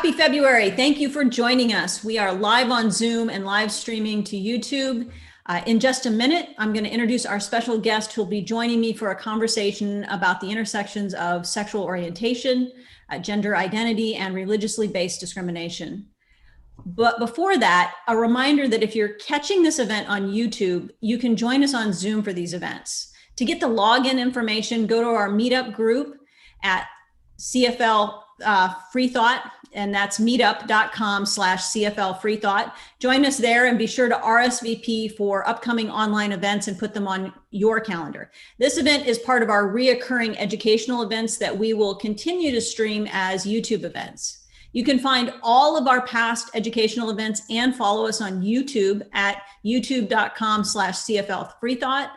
Happy February. Thank you for joining us. We are live on Zoom and live streaming to YouTube. In just a minute, I'm going to introduce our special guest who will be joining me for a conversation about the intersections of sexual orientation, gender identity, and religiously based discrimination. But before that, a reminder that if you're catching this event on YouTube, you can join us on Zoom for these events. To get the login information, go to our meetup group at CFL Freethought, and that's meetup.com/CFL Freethought. Join us there and be sure to RSVP for upcoming online events and put them on your calendar. This event is part of our reoccurring educational events that we will continue to stream as YouTube events. You can find all of our past educational events and follow us on YouTube at youtube.com/CFL Freethought.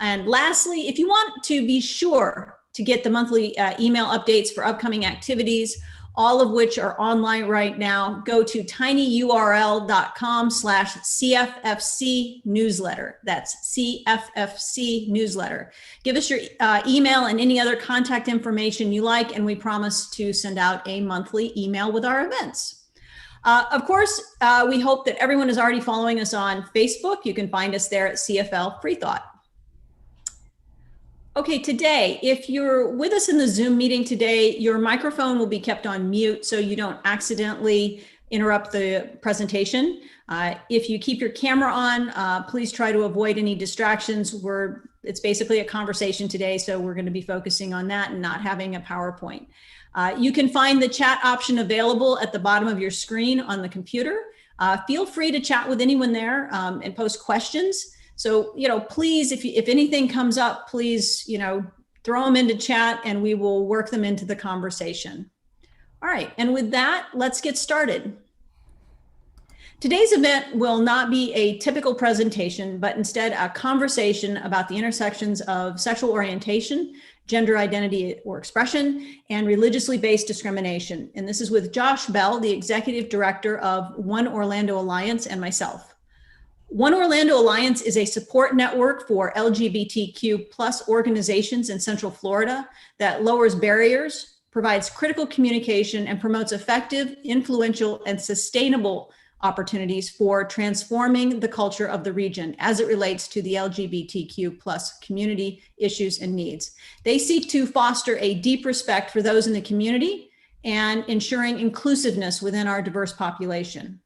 And lastly, if you want to be sure to get the monthly email updates for upcoming activities, all of which are online right now, go to tinyurl.com/CFFC newsletter. That's CFFC newsletter. Give us your email and any other contact information you like, and we promise to send out a monthly email with our events. Of course, we hope that everyone is already following us on Facebook. You can find us there at CFL Freethought. Okay, today, if you're with us in the Zoom meeting today, your microphone will be kept on mute so you don't accidentally interrupt the presentation. If you keep your camera on, please try to avoid any distractions. It's basically a conversation today, so we're going to be focusing on that and not having a PowerPoint. You can find the chat option available at the bottom of your screen on the computer. Feel free to chat with anyone there and post questions. So, please, if anything comes up, please, throw them into chat and we will work them into the conversation. All right. And with that, let's get started. Today's event will not be a typical presentation, but instead a conversation about the intersections of sexual orientation, gender identity or expression, and religiously based discrimination. And this is with Josh Bell, the Executive Director of One Orlando Alliance, and myself. One Orlando Alliance is a support network for LGBTQ plus organizations in Central Florida that lowers barriers, provides critical communication, and promotes effective, influential, and sustainable opportunities for transforming the culture of the region as it relates to the LGBTQ plus community issues and needs. They seek to foster a deep respect for those in the community and ensuring inclusiveness within our diverse population.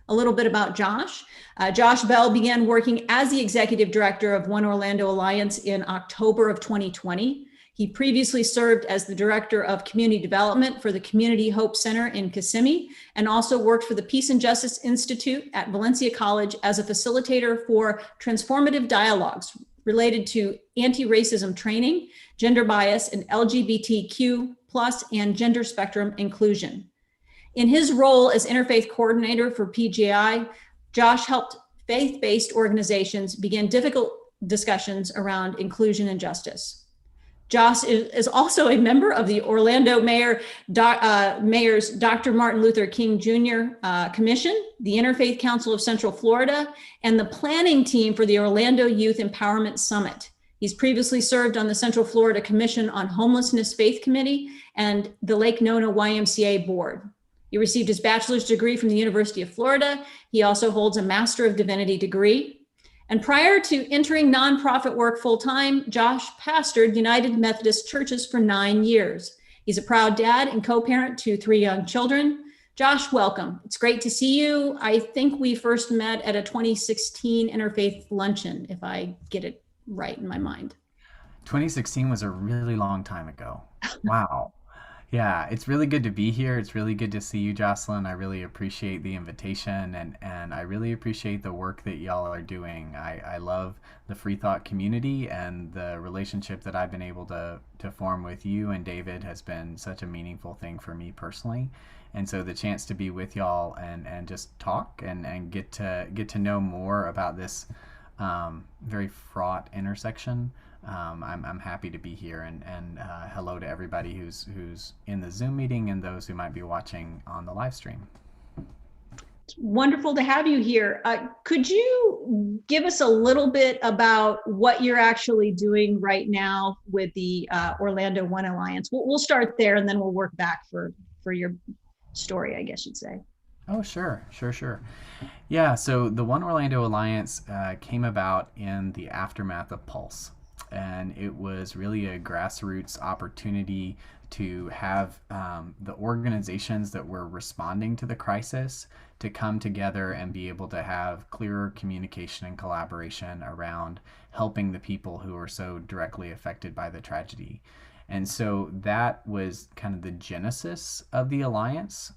A little bit about Josh. Josh Bell began working as the Executive Director of One Orlando Alliance in October of 2020. He previously served as the Director of Community Development for the Community Hope Center in Kissimmee, and also worked for the Peace and Justice Institute at Valencia College as a facilitator for transformative dialogues related to anti-racism training, gender bias, and LGBTQ plus and gender spectrum inclusion. In his role as Interfaith Coordinator for PGI, Josh helped faith-based organizations begin difficult discussions around inclusion and justice. Josh is also a member of the Orlando Mayor's Dr. Martin Luther King Jr. Commission, the Interfaith Council of Central Florida, and the planning team for the Orlando Youth Empowerment Summit. He's previously served on the Central Florida Commission on Homelessness Faith Committee and the Lake Nona YMCA Board. He received his bachelor's degree from the University of Florida. He also holds a Master of Divinity degree. And prior to entering nonprofit work full-time, Josh pastored United Methodist churches for 9 years. He's a proud dad and co-parent to 3 young children. Josh, welcome. It's great to see you. I think we first met at a 2016 Interfaith luncheon, if I get it right in my mind. 2016 was a really long time ago. Wow. Yeah, it's really good to be here. It's really good to see you, Jocelyn. I really appreciate the invitation, and I really appreciate the work that y'all are doing. I love the Freethought community, and the relationship that I've been able to form with you and David has been such a meaningful thing for me personally. And so the chance to be with y'all and just talk and get to know more about this very fraught intersection. I'm happy to be here, and hello to everybody who's in the Zoom meeting and those who might be watching on the live stream. It's wonderful to have you here. Could you give us a little bit about what you're actually doing right now with the Orlando One Alliance? We'll start there and then we'll work back for your story, I guess you'd say. Oh, sure, sure, sure. Yeah, so the One Orlando Alliance came about in the aftermath of Pulse. And it was really a grassroots opportunity to have the organizations that were responding to the crisis to come together and be able to have clearer communication and collaboration around helping the people who were so directly affected by the tragedy. And so that was kind of the genesis of the alliance.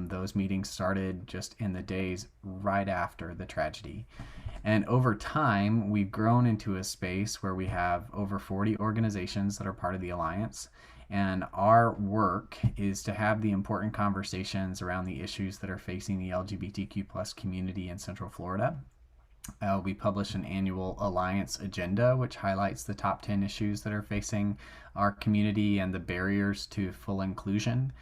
Those meetings started just in the days right after the tragedy. And over time, we've grown into a space where we have over 40 organizations that are part of the alliance. And our work is to have the important conversations around the issues that are facing the LGBTQ plus community in Central Florida. We publish an annual Alliance agenda, which highlights the top 10 issues that are facing our community and the barriers to full inclusion.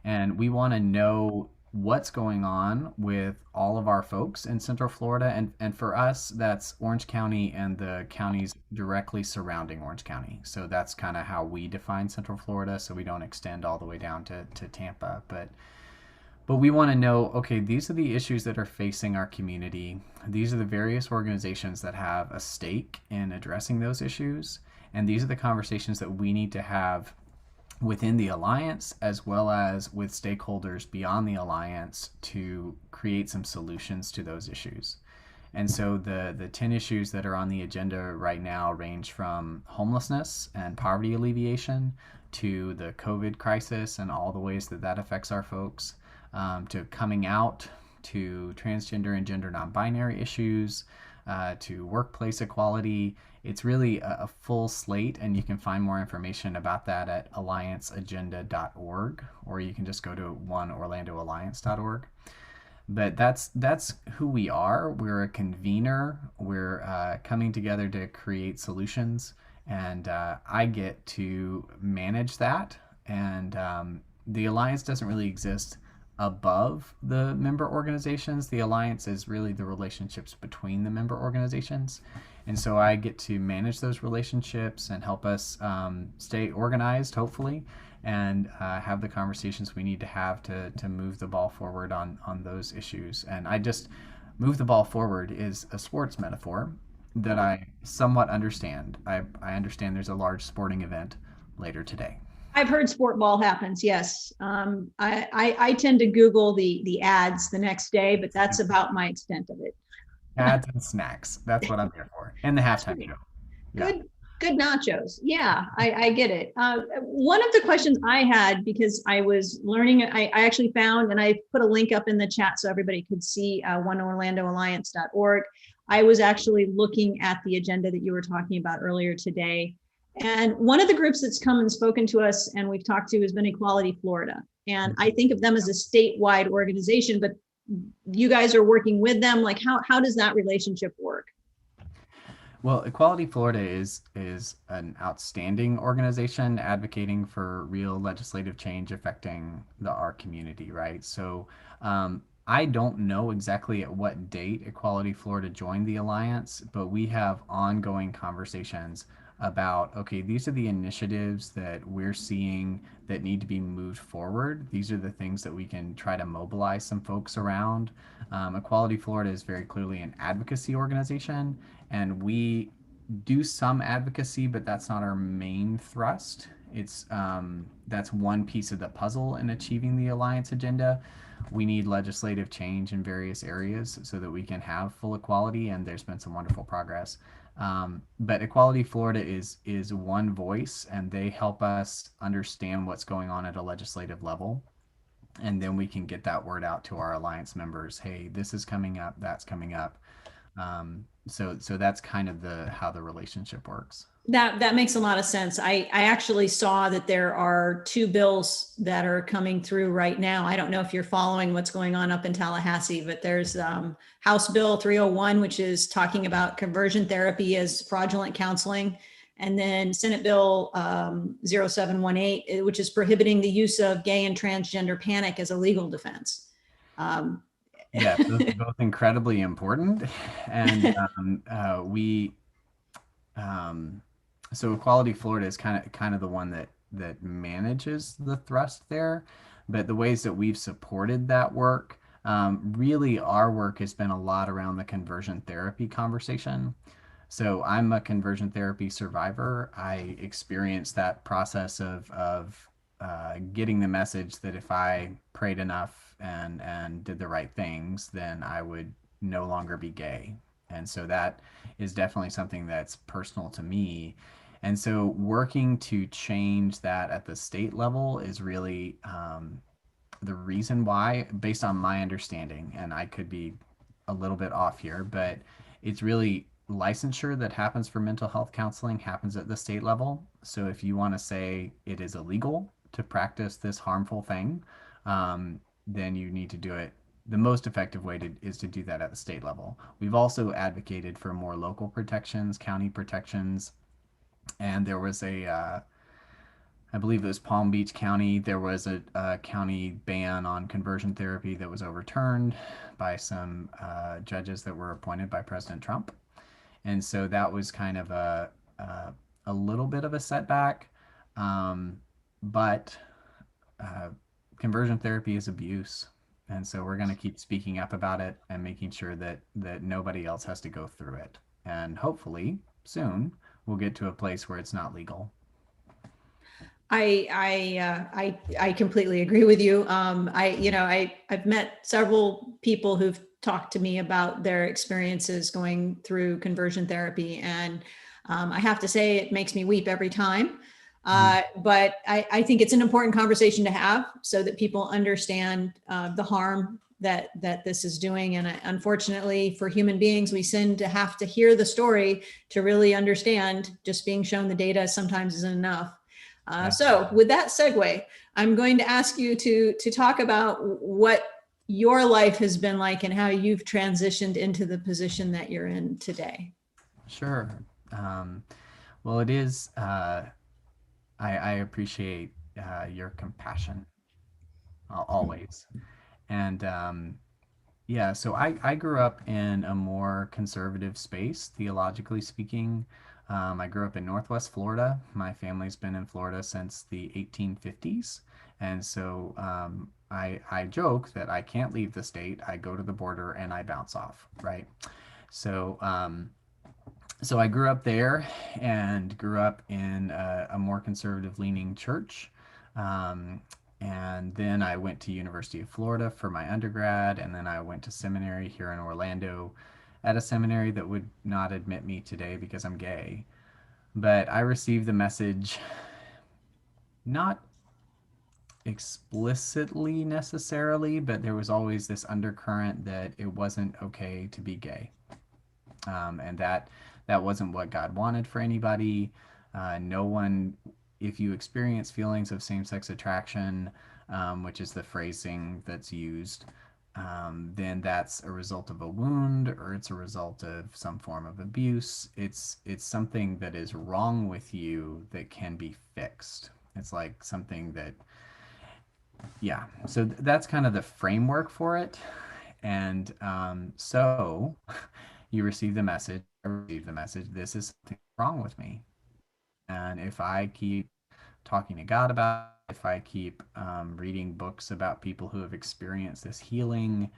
And we want to know what's going on with all of our folks in Central Florida. And for us, that's Orange County and the counties directly surrounding Orange County. So that's kind of how we define Central Florida. So we don't extend all the way down to Tampa. But we want to know, okay, these are the issues that are facing our community. These are the various organizations that have a stake in addressing those issues. And these are the conversations that we need to have within the alliance as well as with stakeholders beyond the alliance to create some solutions to those issues. And so the 10 issues that are on the agenda right now range from homelessness and poverty alleviation to the COVID crisis and all the ways that that affects our folks, to coming out, to transgender and gender non-binary issues, to workplace equality. It's really a full slate, and you can find more information about that at allianceagenda.org, or you can just go to oneorlandoalliance.org. But that's who we are. We're a convener. We're coming together to create solutions, and I get to manage that. And the alliance doesn't really exist above the member organizations. The alliance is really the relationships between the member organizations. And so I get to manage those relationships and help us stay organized, hopefully, and have the conversations we need to have to move the ball forward on those issues. And I just move the ball forward is a sports metaphor that I somewhat understand. I understand there's a large sporting event later today. I've heard sport ball happens. Yes. I tend to Google the ads the next day, but that's about my extent of it. Ads and snacks. That's what I'm here for. And the halftime show. Yeah. Good nachos. Yeah, I get it. One of the questions I had, because I was learning, I actually found, and I put a link up in the chat so everybody could see oneorlandoalliance.org. I was actually looking at the agenda that you were talking about earlier today. And one of the groups that's come and spoken to us and we've talked to has been Equality Florida. And I think of them as a statewide organization, but you guys are working with them. Like how does that relationship work? Well, Equality Florida is an outstanding organization advocating for real legislative change affecting our community, right? So I don't know exactly at what date Equality Florida joined the alliance, but we have ongoing conversations about, okay, these are the initiatives that we're seeing that need to be moved forward. These are the things that we can try to mobilize some folks around. Equality Florida is very clearly an advocacy organization, and we do some advocacy, but that's not our main thrust. It's that's one piece of the puzzle in achieving the alliance agenda. We need legislative change in various areas so that we can have full equality, and there's been some wonderful progress. But Equality Florida is one voice, and they help us understand what's going on at a legislative level, and then we can get that word out to our alliance members. Hey, this is coming up. That's coming up. So that's kind of how the relationship works. That makes a lot of sense. I actually saw that there are two bills that are coming through right now. I don't know if you're following what's going on up in Tallahassee, but there's House Bill 301, which is talking about conversion therapy as fraudulent counseling. And then Senate Bill 0718, which is prohibiting the use of gay and transgender panic as a legal defense. Yeah, those are both incredibly important. And so Equality Florida is kind of the one that manages the thrust there. But the ways that we've supported that work, really our work has been a lot around the conversion therapy conversation. So I'm a conversion therapy survivor. I experienced that process of getting the message that if I prayed enough and did the right things, then I would no longer be gay. And so that is definitely something that's personal to me. And so working to change that at the state level is really the reason why, based on my understanding, and I could be a little bit off here, but it's really licensure that happens for mental health counseling happens at the state level. So if you want to say it is illegal to practice this harmful thing, then you need to do it. The most effective way is to do that at the state level. We've also advocated for more local protections, county protections, and there was I believe it was Palm Beach County. There was a county ban on conversion therapy that was overturned by some judges that were appointed by President Trump. And so that was kind of a little bit of a setback. Um, but uh, conversion therapy is abuse. And so we're going to keep speaking up about it and making sure that nobody else has to go through it. And hopefully soon we'll get to a place where it's not legal. I completely agree with you. I've met several people who've talked to me about their experiences going through conversion therapy, and I have to say it makes me weep every time. But I think it's an important conversation to have so that people understand the harm that this is doing. And unfortunately, for human beings, we tend to have to hear the story to really understand. Just being shown the data sometimes isn't enough. Yeah. So with that segue, I'm going to ask you to talk about what your life has been like and how you've transitioned into the position that you're in today. Sure. Um, well, it is. I appreciate your compassion always, and yeah. So I grew up in a more conservative space, theologically speaking. I grew up in Northwest Florida. My family's been in Florida since the 1850s, and so I joke that I can't leave the state. I go to the border and I bounce off, right? So so I grew up there and grew up in a more conservative leaning church. Um, and then I went to University of Florida for my undergrad, and then I went to seminary here in Orlando at a seminary that would not admit me today because I'm gay. But I received the message not explicitly necessarily, but there was always this undercurrent that it wasn't okay to be gay, and that wasn't what God wanted for anybody. No one, if you experience feelings of same-sex attraction, which is the phrasing that's used, then that's a result of a wound or it's a result of some form of abuse. It's something that is wrong with you that can be fixed. It's like something that, yeah. So that's kind of the framework for it. And so you receive the message, I receive the message, this is something wrong with me. And if I keep talking to God about it, if I keep reading books about people who have experienced this healing,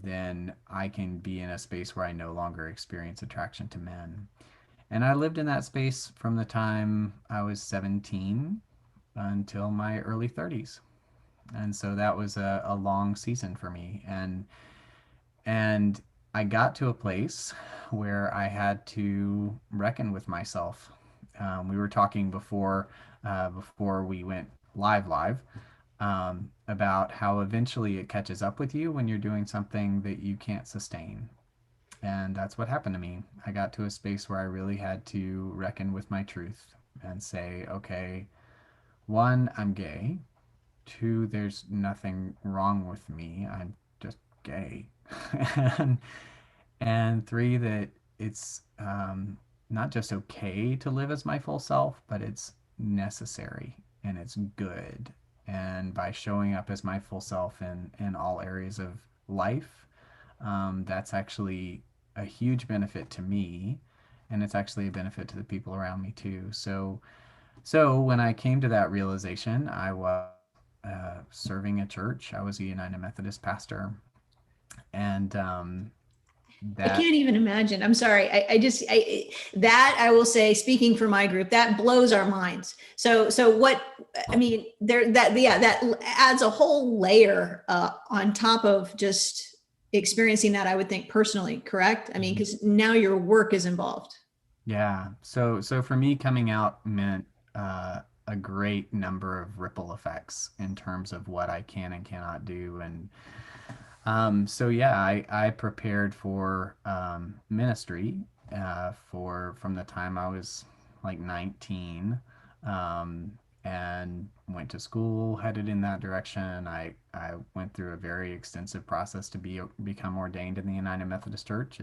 then I can be in a space where I no longer experience attraction to men. And I lived in that space from the time I was 17 until my early 30s. And so that was a long season for me. And I got to a place where I had to reckon with myself. We were talking before we went live about how eventually it catches up with you when you're doing something that you can't sustain. And that's what happened to me. I got to a space where I really had to reckon with my truth and say, okay, one, I'm gay. Two, there's nothing wrong with me. I'm just gay. and, and three, that it's not just okay to live as my full self, but it's necessary and it's good. And by showing up as my full self in all areas of life, that's actually a huge benefit to me. And it's actually a benefit to the people around me too. So when I came to that realization, I was serving a church. I was a United Methodist pastor, and I that can't even imagine. I'm sorry. That I will say, speaking for my group, that blows our minds. So what, I mean, yeah, that adds a whole layer on top of just experiencing that, I would think personally, correct? I mean, because now your work is involved. yeah. So for me, coming out meant a great number of ripple effects in terms of what I can and cannot do. And so yeah, I prepared for ministry for from the time I was like 19, um, and went to school headed in that direction. I went through a very extensive process to become ordained in the United Methodist Church.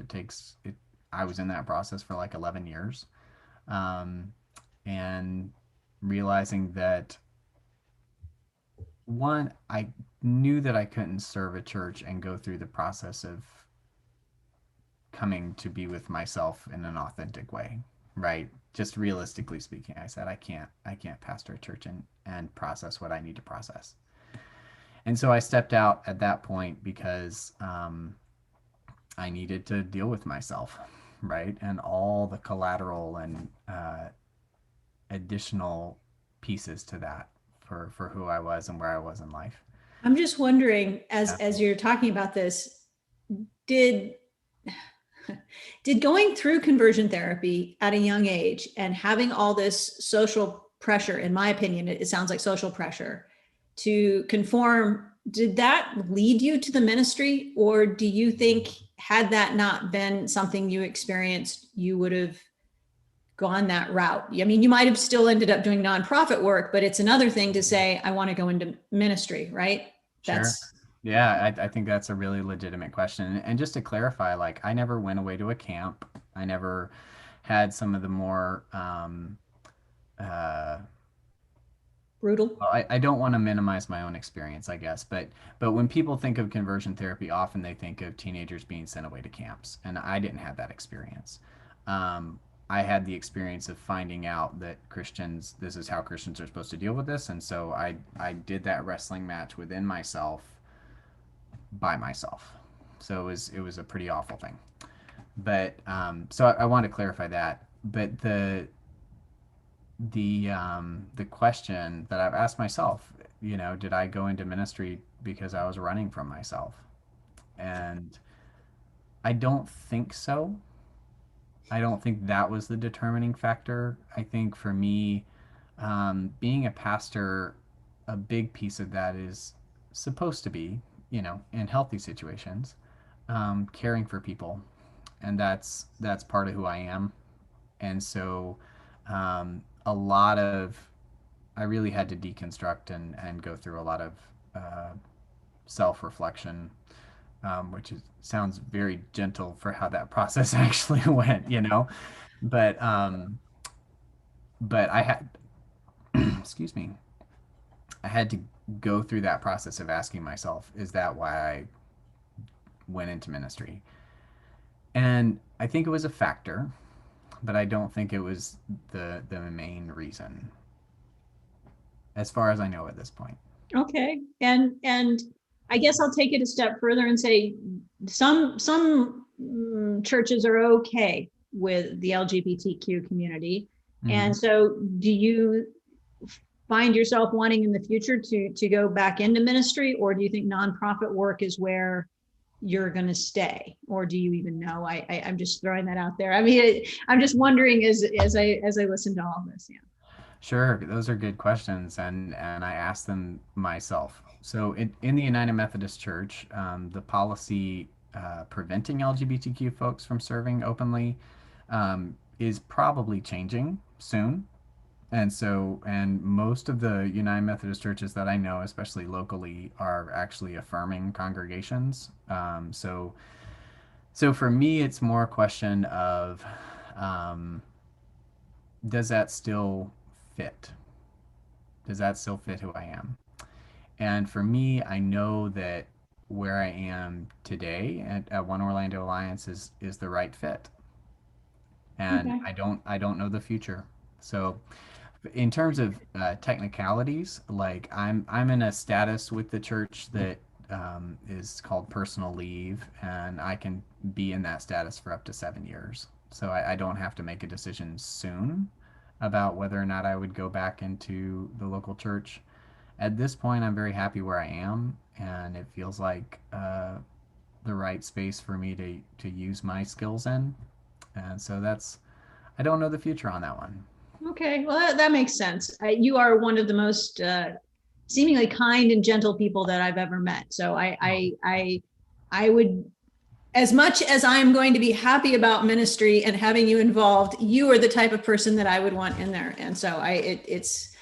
I was in that process for like 11 years, um, and realizing that one, I knew that I couldn't serve a church and go through the process of coming to be with myself in an authentic way, right? Just realistically speaking, I said I can't pastor a church and process what I need to process. And so I stepped out at that point because I needed to deal with myself, right? And all the collateral and additional pieces to that for who I was and where I was in life. I'm just wondering, Yeah. as you're talking about this, did did going through conversion therapy at a young age and having all this social pressure, in my opinion, it sounds like social pressure to conform, did that lead you to the ministry? Or do you think, had that not been something you experienced, you would have gone that route? I mean, you might have still ended up doing nonprofit work, but it's another thing to say, I want to go into ministry, right? Sure. That's Yeah, I think that's a really legitimate question. And just to clarify, like I never went away to a camp. I never had some of the more uh, brutal. well, I don't want to minimize my own experience, I guess, but when people think of conversion therapy, often they think of teenagers being sent away to camps, and I didn't have that experience. Um, I had the experience of finding out that Christians, this is how Christians are supposed to deal with this, and so I did that wrestling match within myself by myself. So it was a pretty awful thing. But so I want to clarify that. But the question that I've asked myself, did I go into ministry because I was running from myself? And I don't think so. I don't think that was the determining factor. I think for me, being a pastor, a big piece of that is supposed to be, in healthy situations, caring for people, and that's part of who I am. And so, a lot of I really had to deconstruct and go through a lot of uh, self reflection, which sounds very gentle for how that process actually went. But but I had, excuse me, I had to go through that process of asking myself, is that why I went into ministry? And I think it was a factor, but I don't think it was the main reason, as far as I know at this point. Okay. And I guess I'll take it a step further and say some churches are okay with the LGBTQ community. Hmm. And so do you find yourself wanting in the future to go back into ministry, or do you think nonprofit work is where you're going to stay, or do you even know? I'm just throwing that out there. I mean, I'm just wondering as I listen to all this. Yeah. Sure, those are good questions, and I asked them myself. So in the United Methodist Church, the policy preventing LGBTQ folks from serving openly is probably changing soon. And most of the United Methodist churches that I know, especially locally, are actually affirming congregations. So for me, it's more a question of, um, does that still fit? Does that still fit who I am? And for me, I know that where I am today at One Orlando Alliance is the right fit. And Okay. I don't know the future. So in terms of technicalities, like I'm in a status with the church that is called personal leave, and I can be in that status for up to 7 years. So I don't have to make a decision soon about whether or not I would go back into the local church. At this point, I'm very happy where I am, and it feels like the right space for me to use my skills in. And so that's I don't know the future on that one. Okay, well, that makes sense. You are one of the most seemingly kind and gentle people that I've ever met. So I would, as much as I'm going to be happy about ministry and having you involved, you are the type of person that I would want in there. And so it's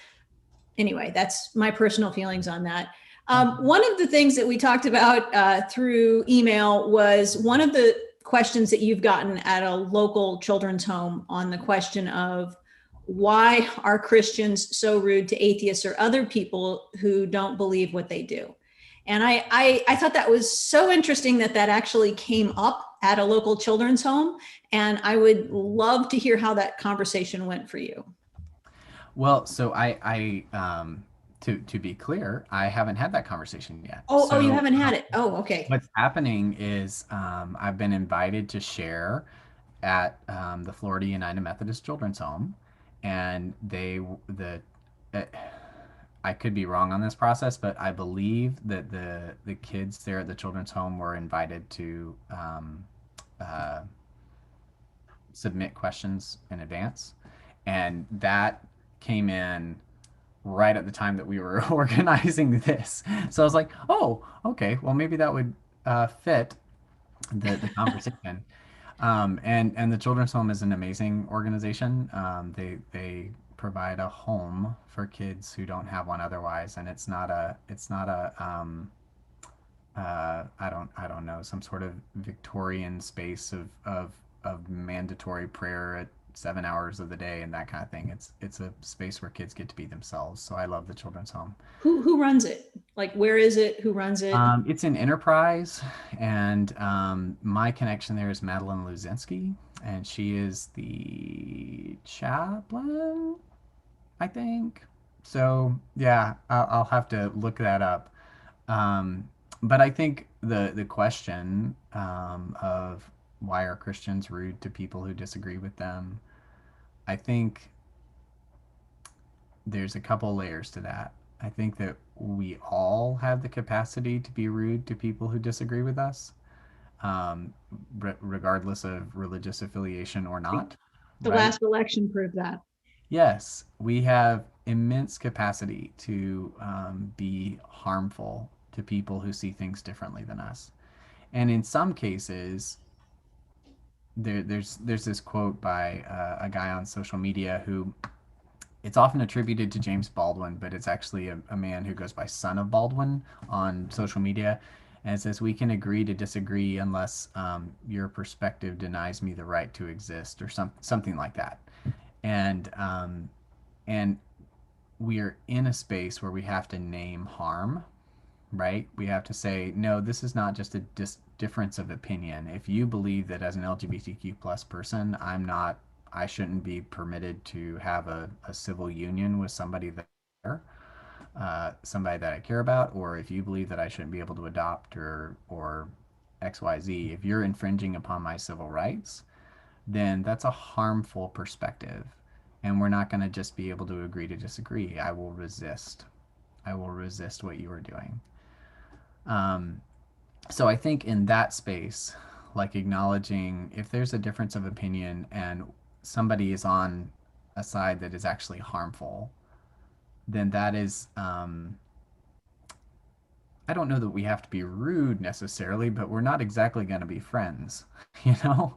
anyway, that's my personal feelings on that. One of the things that we talked about through email was one of the questions that you've gotten at a local children's home on the question of why are Christians so rude to atheists or other people who don't believe what they do? And I thought that was so interesting that that actually came up at a local children's home. And I would love to hear how that conversation went for you. Well, so to be clear, I haven't had that conversation yet. Oh, you So haven't had it. Oh, okay. what's happening is I've been invited to share at the Florida United Methodist Children's Home, and uh, I could be wrong on this process, but I believe that the kids there at the children's home were invited to uh, submit questions in advance, and that came in right at the time that we were organizing this. So I was like, oh, okay, well maybe that would fit the conversation. And the Children's Home is an amazing organization. They provide a home for kids who don't have one otherwise, and it's not a I don't know, some sort of Victorian space of mandatory prayer at 7 hours of the day and that kind of thing. It's a space where kids get to be themselves. So I love the Children's Home. Who runs it? Like, where is it? Who runs it? It's an enterprise, and my connection there is Madeline Luzinski, and she is the chaplain, I think. So yeah, I'll have to look that up. Um, but I think the question of why are Christians rude to people who disagree with them, I think there's a couple layers to that. I think that we all have the capacity to be rude to people who disagree with us, um, regardless of religious affiliation or not, The right? last election proved that. Yes, we have immense capacity to be harmful to people who see things differently than us. And in some cases, there's this quote by a guy on social media who it's often attributed to James Baldwin, but it's actually a man who goes by Son of Baldwin on social media. And it says, "We can agree to disagree unless your perspective denies me the right to exist," or something like that. And and we are in a space where we have to name harm, right? We have to say, no, this is not just a difference of opinion. If you believe that as an LGBTQ plus person, I shouldn't be permitted to have a civil union with somebody somebody that I care about, or if you believe that I shouldn't be able to adopt or XYZ, if you're infringing upon my civil rights, then that's a harmful perspective. And we're not going to just be able to agree to disagree. I will resist. I will resist what you are doing. Um, so I think in that space, like acknowledging if there's a difference of opinion and somebody is on a side that is actually harmful, then that is, I don't know that we have to be rude necessarily, but we're not exactly going to be friends, you know?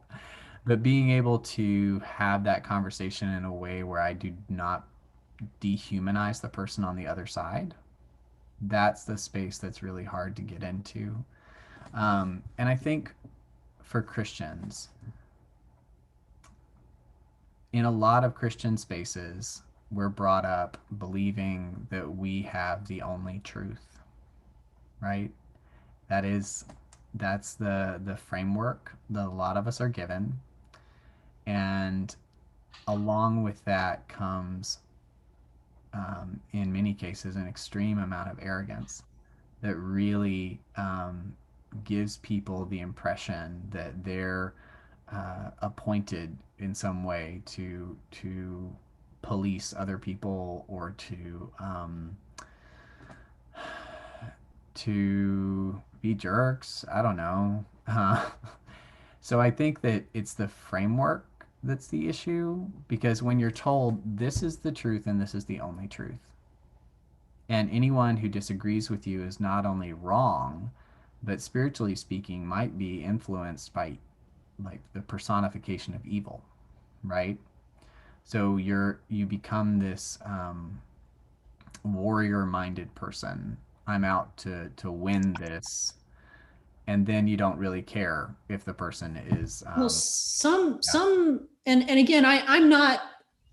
But being able to have that conversation in a way where I do not dehumanize the person on the other side, that's the space that's really hard to get into. And I think for Christians, in a lot of Christian spaces, we're brought up believing that we have the only truth, right? That is, that's the framework that a lot of us are given. And along with that comes in many cases, an extreme amount of arrogance that really gives people the impression that they're appointed in some way to police other people or to be jerks. I don't know. So I think that it's the framework that's the issue because when you're told this is the truth and this is the only truth, and anyone who disagrees with you is not only wrong, but spiritually speaking, might be influenced by like the personification of evil, right? So you become this warrior-minded person. I'm out to win this, and then you don't really care if the person is Well, yeah. and again, I'm not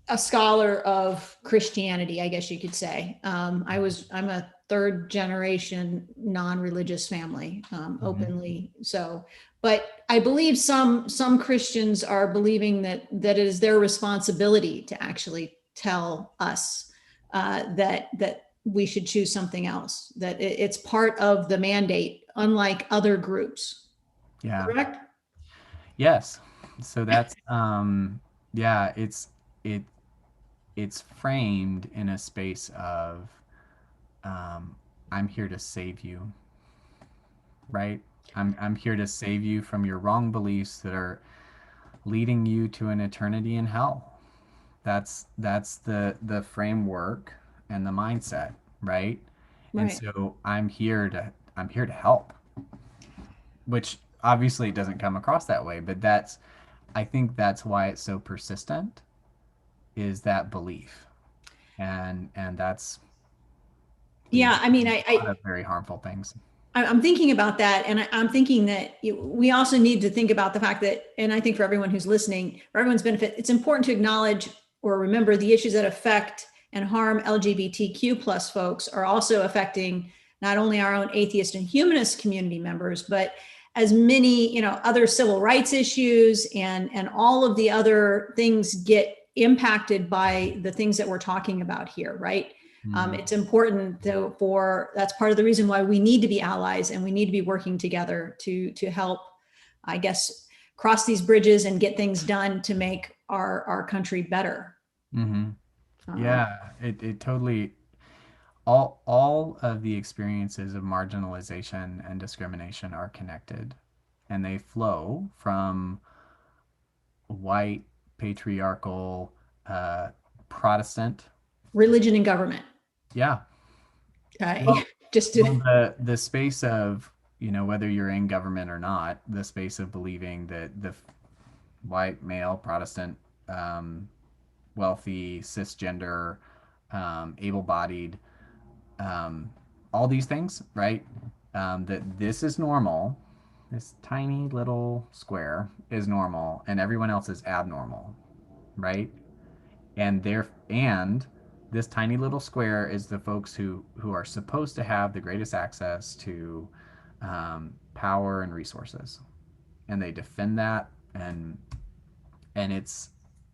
a scholar of Christianity, I guess you could say. I'm a third generation non-religious family, Mhm. openly so. But I believe some Christians are believing that it is their responsibility to actually tell us that we should choose something else. That it's part of the mandate, unlike other groups. Yeah. Correct? Yes. So that's yeah, it it's framed in a space of um I'm here to save you, right? I'm here to save you from your wrong beliefs that are leading you to an eternity in hell. That's the framework and the mindset, right? And Right. so I'm here to help, which obviously it doesn't come across that way, but that's I think that's why it's so persistent is that belief. And that's Yeah, leads I mean, to a lot of very harmful things. I'm thinking about that, and I'm thinking that we also need to think about the fact that, and I think for everyone who's listening, for everyone's benefit, it's important to acknowledge or remember the issues that affect and harm LGBTQ plus folks are also affecting not only our own atheist and humanist community members, but as many, other civil rights issues and all of the other things get impacted by the things that we're talking about here, right? Mm, It's important for that's part of the reason why we need to be allies and we need to be working together to help, I guess, cross these bridges and get things done to make our country better. hmm Uh, Yeah, it totally all of the experiences of marginalization and discrimination are connected and they flow from white patriarchal uh, Protestant. Religion and government. Yeah. Okay, Well, just well, to, the space of, whether you're in government or not, the space of believing that the white male Protestant, um, wealthy, cisgender, able-bodied, um, all these things, right? That this is normal. This tiny little square is normal, and everyone else is abnormal, right? And this tiny little square is the folks who are supposed to have the greatest access to power and resources, and they defend that, and it's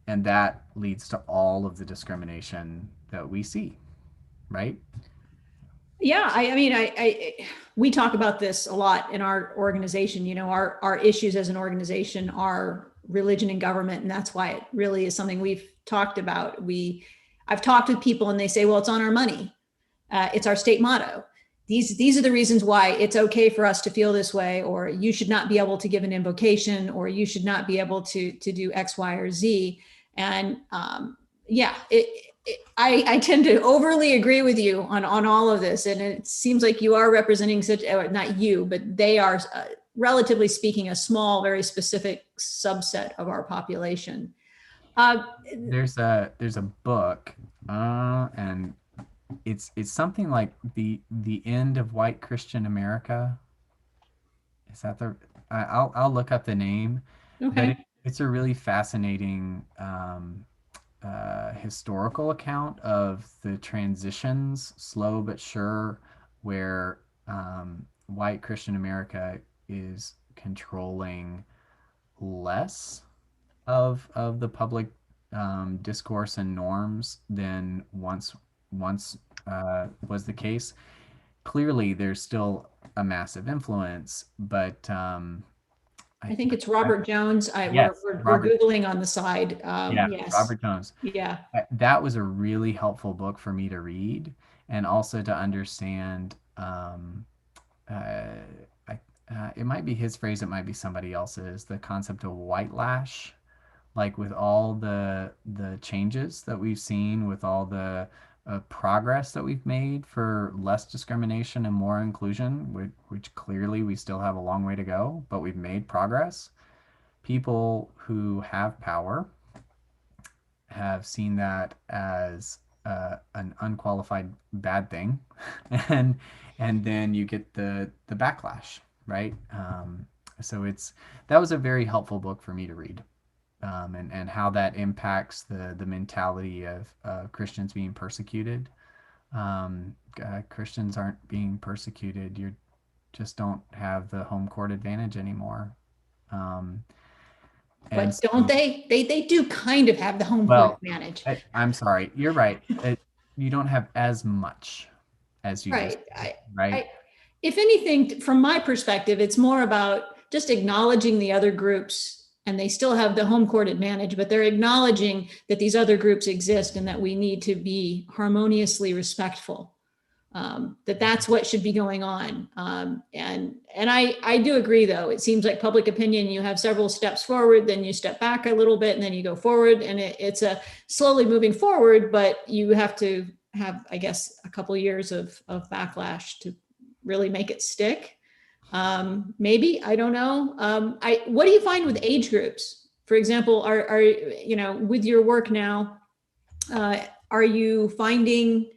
and that leads to all of the discrimination that we see, right? yeah, I mean, we talk about this a lot in our organization. Our issues as an organization are religion and government, and that's why it really is something we've talked about. I've talked with people, and they say, "Well, it's on our money. It's our state motto. These are the reasons why it's okay for us to feel this way, or you should not be able to give an invocation, or you should not be able to do X, Y, or Z." And yeah, I tend to overly agree with you on all of this, and it seems like you are representing such not you, but they are relatively speaking a small, very specific subset of our population. Uh, There's a book, and it's something like the end of white Christian America. Is that the? I'll look up the name, but okay. it's a really fascinating historical account of the transitions, slow but sure, where white Christian America is controlling less of the public discourse and norms than once once was the case. Clearly, there's still a massive influence, but I I, think it's I Robert Jones. yes, We're Robert, Googling on the side. yeah, Yes. Robert Jones. Yeah. That was a really helpful book for me to read and also to understand. Uh, it might be his phrase, it might be somebody else's. The concept of white lash, like with all the changes that we've seen, with all the progress that we've made for less discrimination and more inclusion, which clearly we still have a long way to go, but we've made progress. People who have power have seen that as an unqualified bad thing, and and then you get the backlash, right? So it's that was a very helpful book for me to read, and how that impacts the mentality of Christians being persecuted. Christians aren't being persecuted. You just don't have the home court advantage anymore. Um, and But don't so, they do kind of have the home court well, advantage. I'm sorry, you're right. You don't have as much as you used Right. to, right? If anything, from my perspective, it's more about just acknowledging the other groups, and they still have the home court advantage, but they're acknowledging that these other groups exist and that we need to be harmoniously respectful. That's what should be going on. And I do agree, though. It seems like public opinion, you have several steps forward, then you step back a little bit, and then you go forward, and it's a slowly moving forward, but you have to have, I guess, a couple of years of backlash to really make it stick. Maybe, I don't know. What do you find with age groups? For example, with your work now, uh, are you finding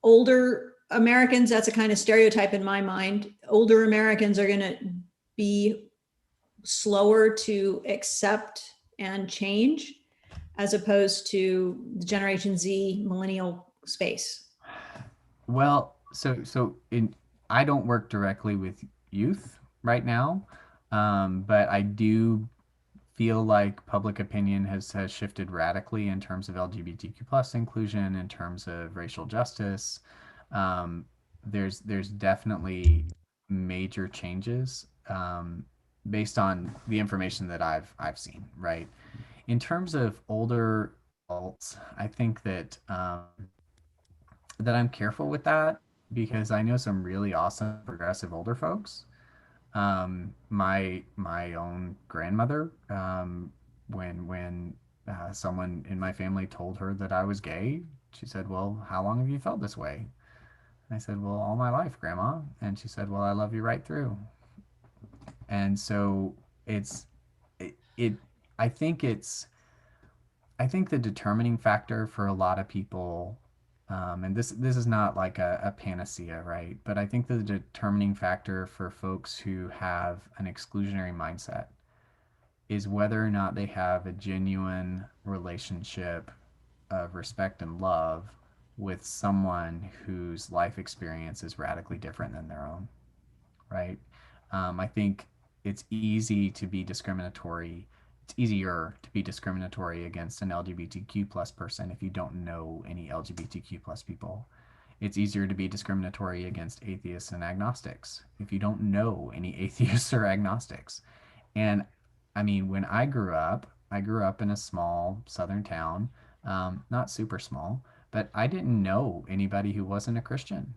older Americans? That's a kind of stereotype in my mind. Older Americans are going to be slower to accept and change as opposed to the Generation Z millennial space. Well, I don't work directly with youth right now, but I do feel like public opinion has shifted radically in terms of LGBTQ plus inclusion, in terms of racial justice. Um, there's definitely major changes, based on the information that I've seen, right? In terms of older adults, I think that I'm careful with that because I know some really awesome progressive older folks. My own grandmother, when someone in my family told her that I was gay, she said, "Well, how long have you felt this way?" And I said, "Well, all my life, Grandma." And she said, "Well, I love you right through." And so it's it I think it's I think the determining factor for a lot of people, and this is not like a panacea, right? But I think the determining factor for folks who have an exclusionary mindset is whether or not they have a genuine relationship of respect and love with someone whose life experience is radically different than their own, right? I think it's easy to be discriminatory. It's easier to be discriminatory against an LGBTQ plus person if you don't know any LGBTQ plus people. It's easier to be discriminatory against atheists and agnostics if you don't know any atheists or agnostics. And I mean, when I grew up in a small southern town, not super small, but I didn't know anybody who wasn't a Christian.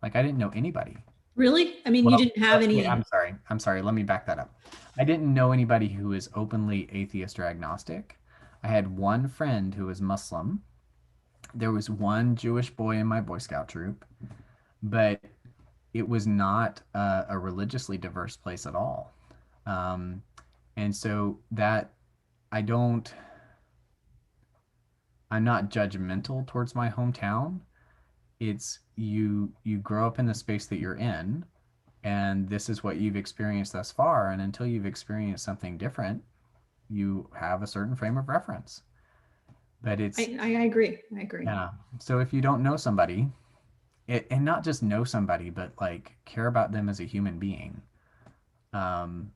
Like, I didn't know anybody. Really? I mean, you Well, didn't have wait, any. I'm sorry. I'm sorry. Let me back that up. I didn't know anybody who was openly atheist or agnostic. I had one friend who was Muslim. There was one Jewish boy in my Boy Scout troop, but it was not a religiously diverse place at all. Um, and so that I don't, I'm not judgmental towards my hometown. It's you grow up in the space that you're in, and this is what you've experienced thus far, and until you've experienced something different, you have a certain frame of reference. But it's I agree. I agree. yeah. So if you don't know somebody, and not just know somebody, but like care about them as a human being, um,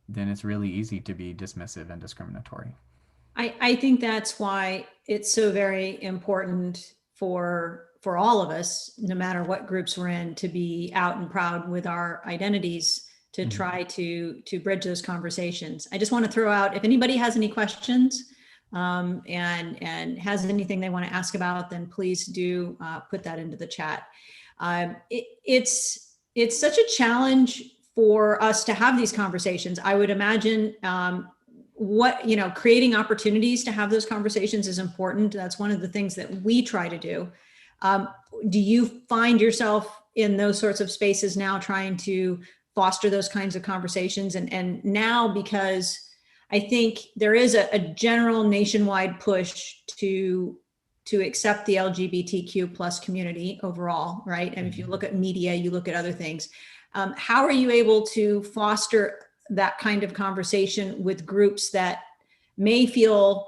then it's really easy to be dismissive and discriminatory. I think that's why it's so very important for all of us, no matter what groups we're in, to be out and proud with our identities, to Mhm. try to bridge those conversations. I just want to throw out, if anybody has any questions, and has anything they want to ask about, then please do put that into the chat. It's such a challenge for us to have these conversations. I would imagine creating opportunities to have those conversations is important. That's one of the things that we try to do. Do you find yourself in those sorts of spaces now, trying to foster those kinds of conversations? And now, because I think there is a general nationwide push to accept the LGBTQ plus community overall, right? And if you look at media, you look at other things. How are you able to foster that kind of conversation with groups that may feel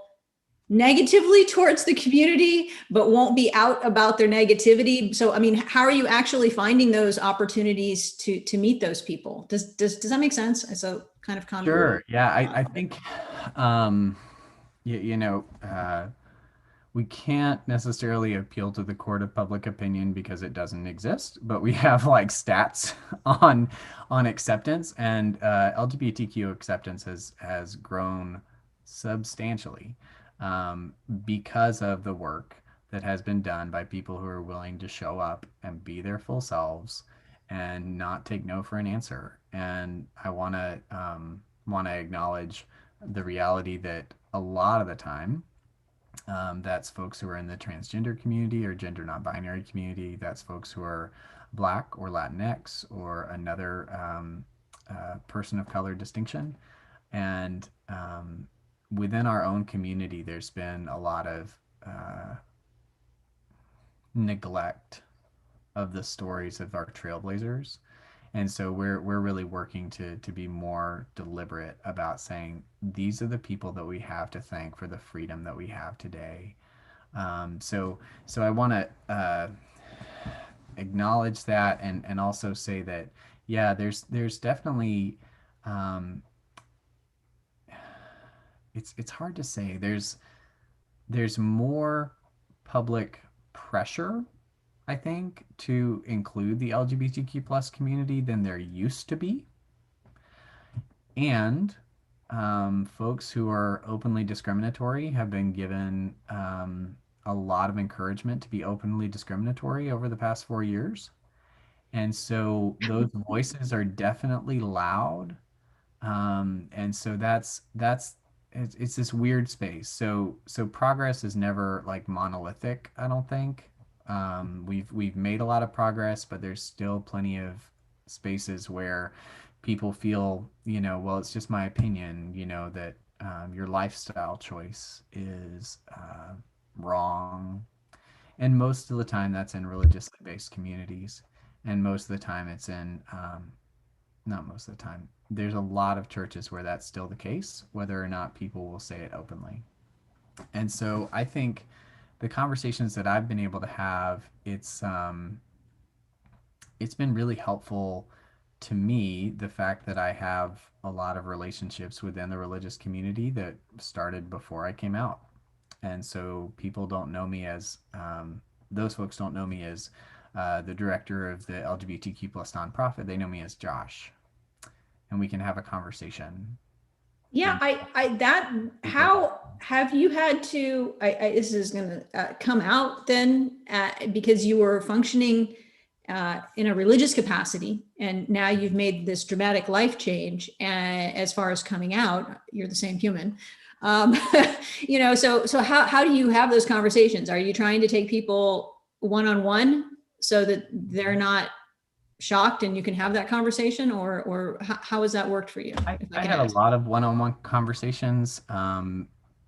negatively towards the community, but won't be out about their negativity? So, I mean, how are you actually finding those opportunities to meet those people? Does that make sense? It's a kind of convoluted. Sure. Yeah, I think um, you know, we can't necessarily appeal to the court of public opinion because it doesn't exist, but we have like stats on acceptance, and LGBTQ acceptance has grown substantially because of the work that has been done by people who are willing to show up and be their full selves and not take no for an answer. And I want to acknowledge the reality that a lot of the time, that's folks who are in the transgender community or gender non-binary community. That's folks who are Black or Latinx or another person of color distinction. And within our own community, there's been a lot of neglect of the stories of our trailblazers. And so we're really working to be more deliberate about saying these are the people that we have to thank for the freedom that we have today. So I want to acknowledge that, and also say that yeah, there's definitely um, it's hard to say. There's more public pressure, I think, to include the LGBTQ plus community than there used to be. And folks who are openly discriminatory have been given a lot of encouragement to be openly discriminatory over the past 4 years. And so those voices are definitely loud. And so that's it's this weird space. So progress is never like monolithic, I don't think. We've made a lot of progress, but there's still plenty of spaces where people feel, well, it's just my opinion, that your lifestyle choice is wrong. And most of the time, that's in religiously based communities. And most of the time, it's in, not most of the time, there's a lot of churches where that's still the case, whether or not people will say it openly. And so I think the conversations that I've been able to have, it's been really helpful to me, the fact that I have a lot of relationships within the religious community that started before I came out. And so people don't know me as those folks don't know me as the director of the LGBTQ plus nonprofit. They know me as Josh, and we can have a conversation. Yeah, And how have you had to, this is going to come out then, because you were functioning in a religious capacity, and now you've made this dramatic life change. And as far as coming out, you're the same human. Um, so how do you have those conversations? Are you trying to take people one-on-one so that they're not shocked and you can have that conversation, or how has that worked for you, if I I can had a ask? lot of one-on-one conversations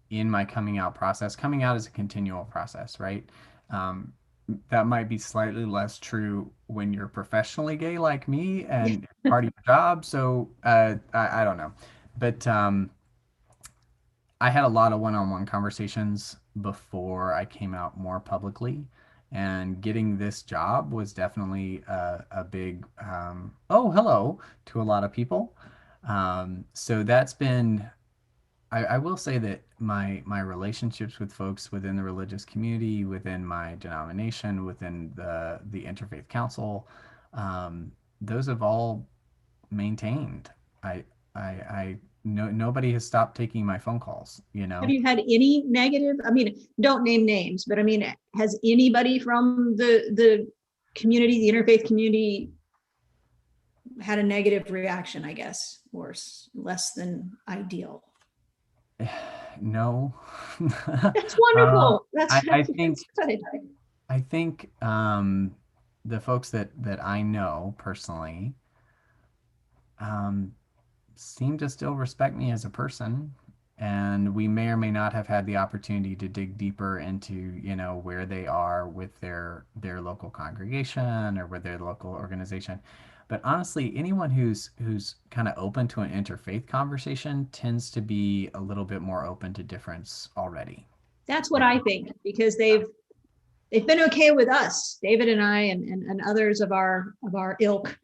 in my coming out process. Coming out is a continual process, right? Um, that might be slightly less true when you're professionally gay like me and it's part of your job. So I don't know. But I had a lot of one-on-one conversations before I came out more publicly. And getting this job was definitely a big, oh, hello to a lot of people. So that's been I will say that my relationships with folks within the religious community, within my denomination, within the Interfaith Council, those have all maintained. I I no nobody has stopped taking my phone calls, you Have know. you had any negative? I mean, don't name names, but I mean, has anybody from the community, the interfaith community, had a negative reaction, I guess, or less than ideal? No. That's uh, wonderful. That's I that's, think that's good. the folks that I know personally um, seem to still respect me as a person, and we may or may not have had the opportunity to dig deeper into, you know, where they are with their local congregation or with their local organization. But honestly, anyone who's kind of open to an interfaith conversation tends to be a little bit more open to difference already. That's what I think, because they've been okay with us, David and I, and others of our ilk,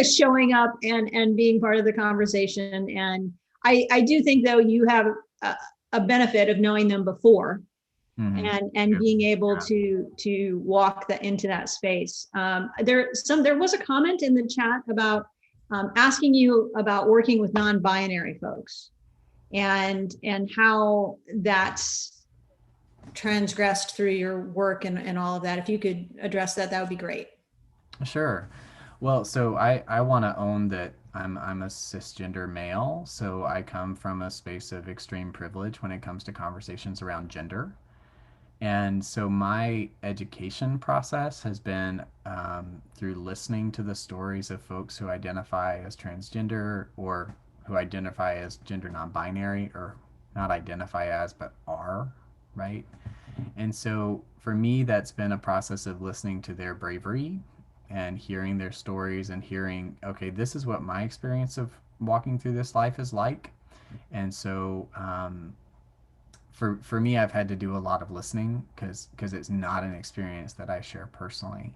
showing up and being part of the conversation. And I do think, though, you have a benefit of knowing them before, Mm-hmm. and being able to walk into that space. There was a comment in the chat about asking you about working with non-binary folks, and how that's transgressed through your work and all of that. If you could address that, that would be great. Sure. Well, so I want to own that I'm a cisgender male, so I come from a space of extreme privilege when it comes to conversations around gender. And so my education process has been through listening to the stories of folks who identify as transgender or who identify as gender non-binary, or not identify as, but are, right? And so for me, that's been a process of listening to their bravery and hearing their stories and hearing, okay, this is what my experience of walking through this life is like. And so for me, I've had to do a lot of listening because it's not an experience that I share personally.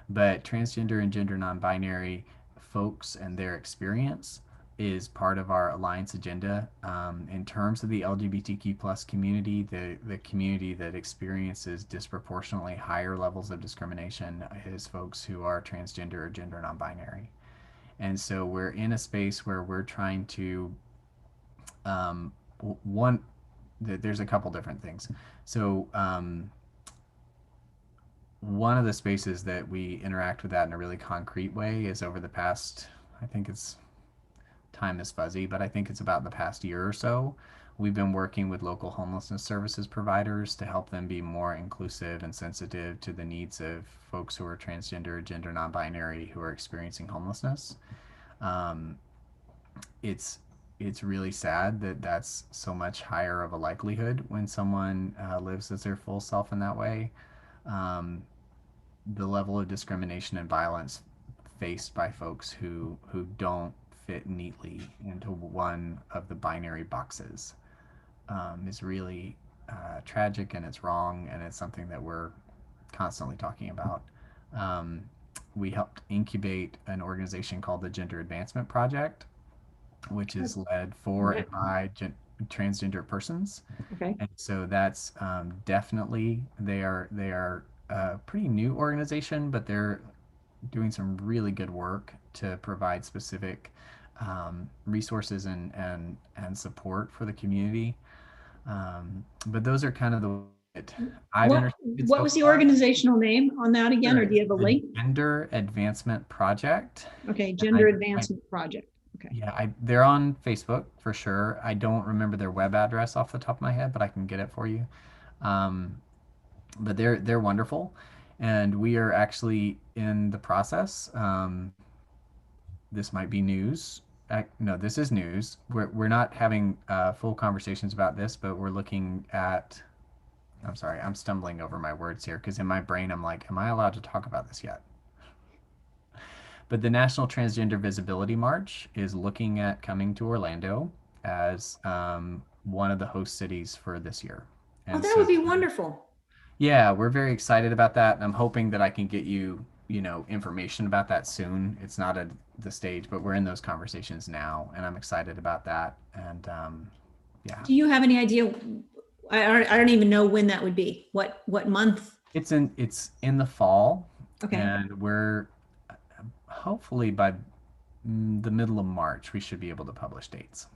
But transgender and gender non-binary folks and their experience is part of our alliance agenda. In terms of the LGBTQ plus community, the community that experiences disproportionately higher levels of discrimination is folks who are transgender or gender non-binary. And so we're in a space where we're trying to um, one there's a couple different things. So one of the spaces that we interact with that in a really concrete way is over the past, I think it's, time is fuzzy, but I think it's about the past year or so. We've been working with local homelessness services providers to help them be more inclusive and sensitive to the needs of folks who are transgender, gender non-binary, who are experiencing homelessness. Um, it's it's really sad that that's so much higher of a likelihood when someone lives as their full self in that way. Um, the level of discrimination and violence faced by folks who don't fit neatly into one of the binary boxes is really tragic, and it's wrong, and it's something that we're constantly talking about. Um, we helped incubate an organization called the Gender Advancement Project, which is led for Yeah. and by transgender persons. Okay. And so that's definitely they are a pretty new organization, but they're doing some really good work to provide specific resources and support for the community. But those are kind of the that I've intersected What so was the far. organizational name on that again, Sure, or do you it's have a the link? Gender Advancement Project. Okay, And Gender I Advancement Project. Okay. yeah, they're on Facebook for sure. I don't remember their web address off the top of my head, but I can get it for you. Um, but they're wonderful, and we are actually in the process. This might be news. No, this is news. We're not having full conversations about this, but we're looking at. I'm sorry, I'm stumbling over my words here because in my brain I'm like, am I allowed to talk about this yet? But the National Transgender Visibility March is looking at coming to Orlando as one of the host cities for this year. Oh, And that so, would be wonderful. yeah, we're very excited about that. And I'm hoping that I can get you, information about that soon. It's not at the stage, but we're in those conversations now. And I'm excited about that. And Yeah. Do you have any idea? I don't even know when that would be. What month? It's in the fall, Okay. and we're hopefully by the middle of March we should be able to publish dates.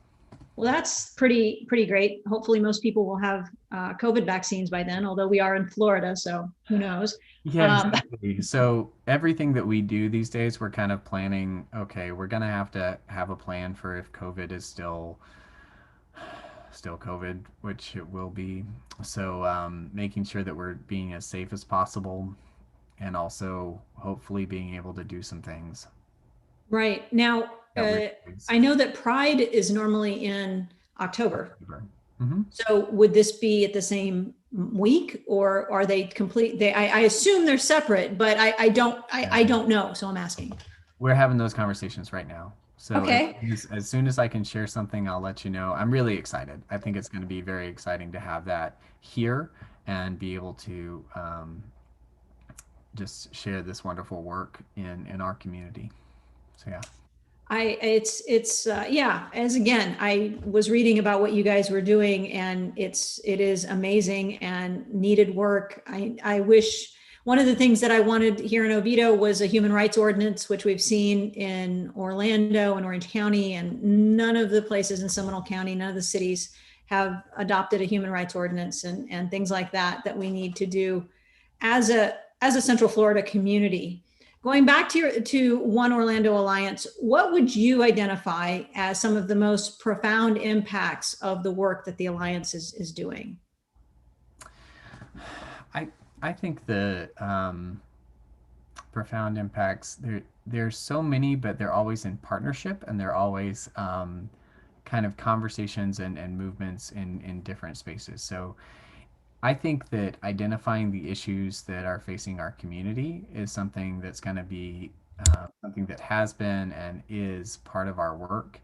Well, that's pretty great. Hopefully, most people will have COVID vaccines by then. Although we are in Florida, so who knows? Yeah, Um, exactly. So everything that we do these days, we're kind of planning, okay, we're gonna have to have a plan for if COVID is still COVID, which it will be. So making sure that we're being as safe as possible and also hopefully being able to do some things right now, that we're doing. I know that Pride is normally in October. Hmm. So would this be at the same week, or are they complete? I assume they're separate, but I Yeah. don't know. So I'm asking. We're having those conversations right now. So Okay. as soon as I can share something, I'll let you know. I'm really excited. I think it's going to be very exciting to have that here and be able to just share this wonderful work in our community. So yeah. It's yeah, as again, I was reading about what you guys were doing, and it is amazing and needed work. I wish one of the things that I wanted here in Oviedo was a human rights ordinance, which we've seen in Orlando and Orange County, and none of the places in Seminole County, none of the cities have adopted a human rights ordinance, and things like that we need to do as a Central Florida community. Going back to One Orlando Alliance, what would you identify as some of the most profound impacts of the work that the Alliance is doing? I I think the profound impacts there's so many, but they're always in partnership and they're always kind of conversations and movements in different spaces. So I think that identifying the issues that are facing our community is something that's going to be something that has been and is part of our work,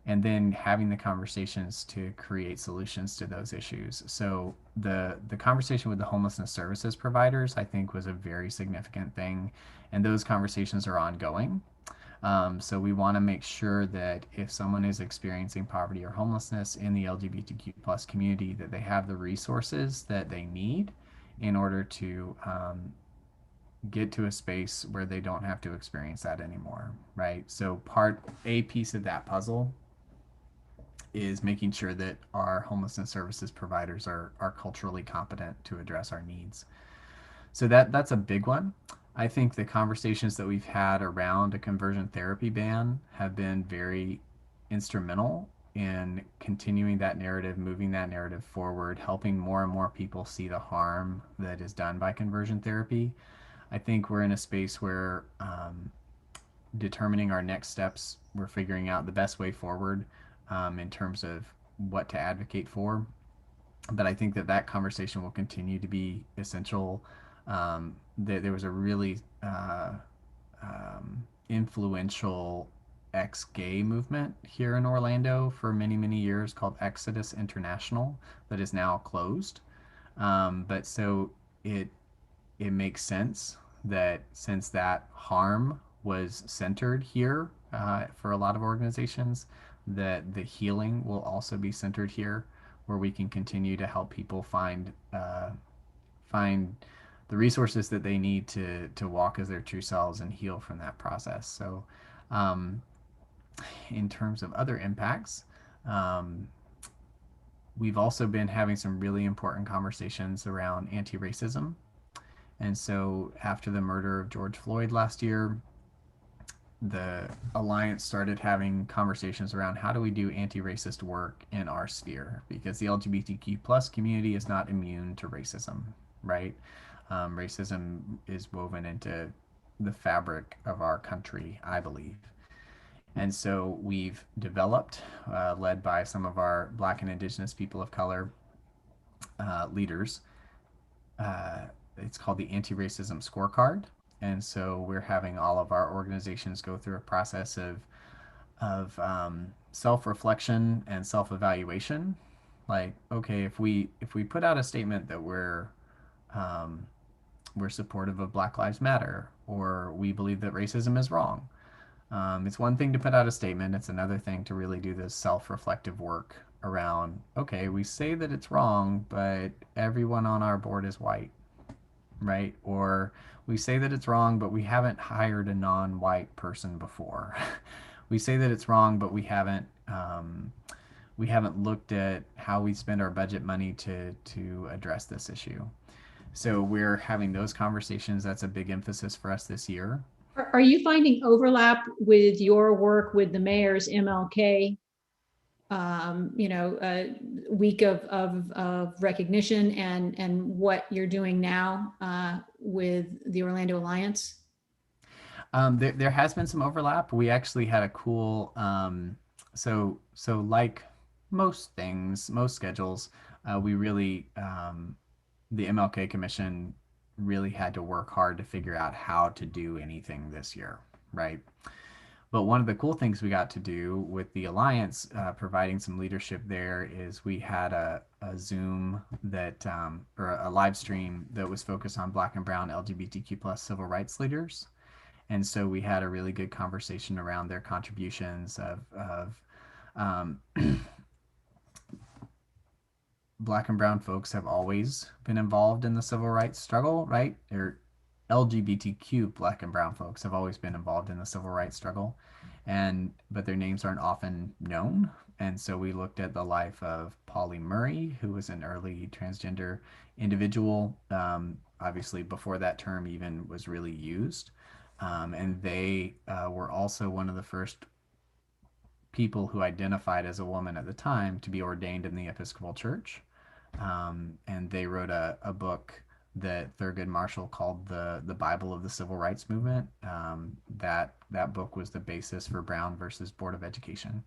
and then having the conversations to create solutions to those issues. So the conversation with the homelessness services providers, I think, was a very significant thing, and those conversations are ongoing. So we want to make sure that if someone is experiencing poverty or homelessness in the LGBTQ plus community, that they have the resources that they need in order to get to a space where they don't have to experience that anymore, right? So a piece of that puzzle is making sure that our homelessness services providers are culturally competent to address our needs. So that's a big one. I think the conversations that we've had around a conversion therapy ban have been very instrumental in continuing that narrative, moving that narrative forward, helping more and more people see the harm that is done by conversion therapy. I think we're in a space where determining our next steps, we're figuring out the best way forward in terms of what to advocate for. But I think that conversation will continue to be essential. There was a really influential ex-gay movement here in Orlando for many, many years called Exodus International that is now closed. But so it it makes sense that since that harm was centered here for a lot of organizations, that the healing will also be centered here, where we can continue to help people find the resources that they need to walk as their true selves and heal from that process. So, um, in terms of other impacts, um, we've also been having some really important conversations around anti-racism. And so, after the murder of George Floyd last year, the Alliance started having conversations around how do we do anti-racist work in our sphere, because the LGBTQ plus community is not immune to racism, right? Racism is woven into the fabric of our country, I believe. And so we've developed, led by some of our Black and Indigenous people of color leaders, uh, it's called the Anti-Racism Scorecard. And so we're having all of our organizations go through a process of self-reflection and self-evaluation. Like, okay, if we put out a statement that um, we're supportive of Black Lives Matter, or we believe that racism is wrong. It's one thing to put out a statement, it's another thing to really do this self reflective work around, okay, we say that it's wrong, but everyone on our board is white, right? Or we say that it's wrong, but we haven't hired a non-white person before. We say that it's wrong, but we haven't looked at how we spend our budget money to address this issue. So we're having those conversations. That's a big emphasis for us this year. Are you finding overlap with your work with the mayor's MLK, week of recognition and what you're doing now with the Orlando Alliance? There has been some overlap. We actually had a cool, so like most things, most schedules, we really, the MLK Commission really had to work hard to figure out how to do anything this year, right? But one of the cool things we got to do with the Alliance, providing some leadership there, is we had a Zoom that, or a live stream that was focused on Black and Brown LGBTQ plus civil rights leaders. And so we had a really good conversation around their contributions of Black and brown folks have always been involved in the civil rights struggle, right? Or LGBTQ Black and brown folks have always been involved in the civil rights struggle, and but their names aren't often known. And so we looked at the life of Polly Murray, who was an early transgender individual, obviously before that term even was really used. And they were also one of the first people who identified as a woman at the time to be ordained in the Episcopal Church. And they wrote a book that Thurgood Marshall called the Bible of the Civil Rights Movement. That book was the basis for Brown versus Board of Education.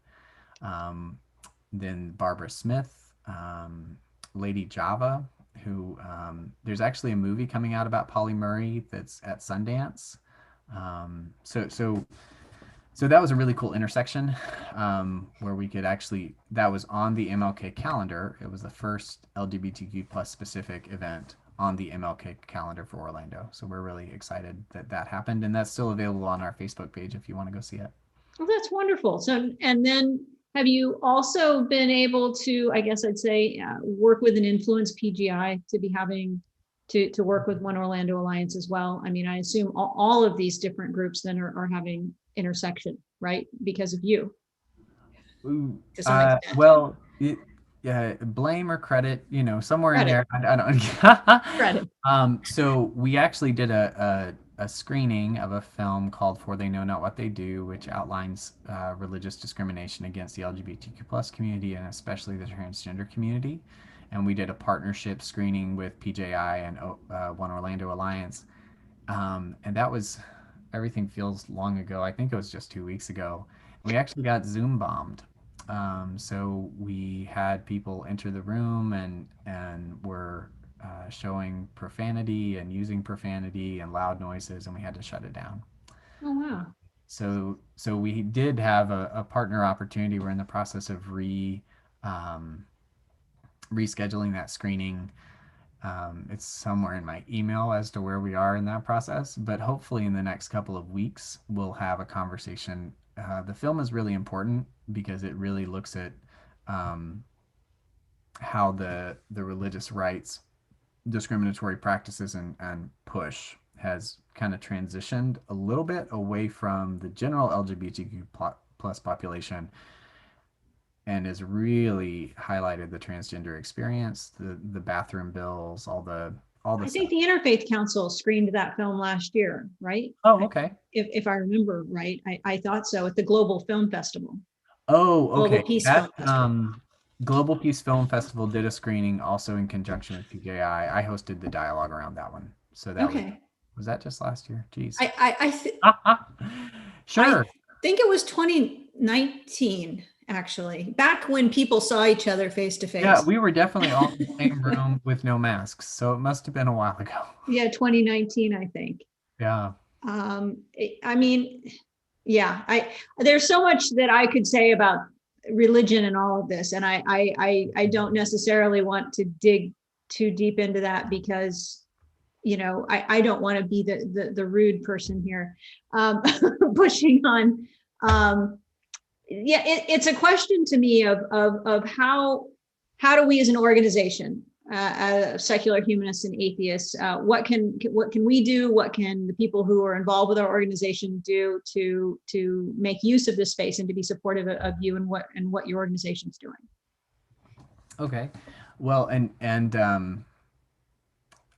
Then Barbara Smith, Lady Java, who there's actually a movie coming out about Polly Murray that's at Sundance. So that was a really cool intersection, where we could actually, that was on the MLK calendar. It was the first LGBTQ plus specific event on the MLK calendar for Orlando. So we're really excited that that happened, and that's still available on our Facebook page if you want to go see it. Oh, that's wonderful. So, and then have you also been able to, I guess I'd say, work with and influence PGI to be having to work with One Orlando Alliance as well? I mean, I assume all of these different groups then are having intersection, right? Because of you. Ooh, To some extent. well, yeah, blame or credit, somewhere in Credit. there. I don't. Credit. So we actually did a screening of a film called For They Know Not What They Do, which outlines religious discrimination against the LGBTQ plus community and especially the transgender community. And we did a partnership screening with PJI and One Orlando Alliance. And that was, everything feels long ago. I think it was just 2 weeks ago. We actually got Zoom bombed. So we had people enter the room and were showing profanity and using profanity and loud noises, and we had to shut it down. Oh, wow. So we did have a partner opportunity. We're in the process of rescheduling that screening. It's somewhere in my email as to where we are in that process, but hopefully in the next couple of weeks we'll have a conversation. The film is really important because it really looks at how the religious rights discriminatory practices and push has kind of transitioned a little bit away from the general LGBTQ plus population and has really highlighted the transgender experience, the bathroom bills, all the I think the Interfaith Council screened that film last year, right? Oh, okay. If I remember right, I thought so, at the Global Film Festival. Oh, okay. Global Peace Film Festival. Global Peace Film Festival did a screening also in conjunction with PJI. I hosted the dialogue around that one. So that Okay. was that just last year? Jeez. Sure. I think it was 2019, actually, back when people saw each other face to face. Yeah, we were definitely all in the same room with no masks, so it must have been a while ago. Yeah, 2019, I think. Yeah. I mean, yeah, there's so much that I could say about religion and all of this, and I don't necessarily want to dig too deep into that because, I don't want to be the rude person here, pushing on yeah, it's a question to me of how do we as an organization, secular humanists and atheists, what can we do? What can the people who are involved with our organization do to make use of this space and to be supportive of you and what your organization's doing? Okay. Well, and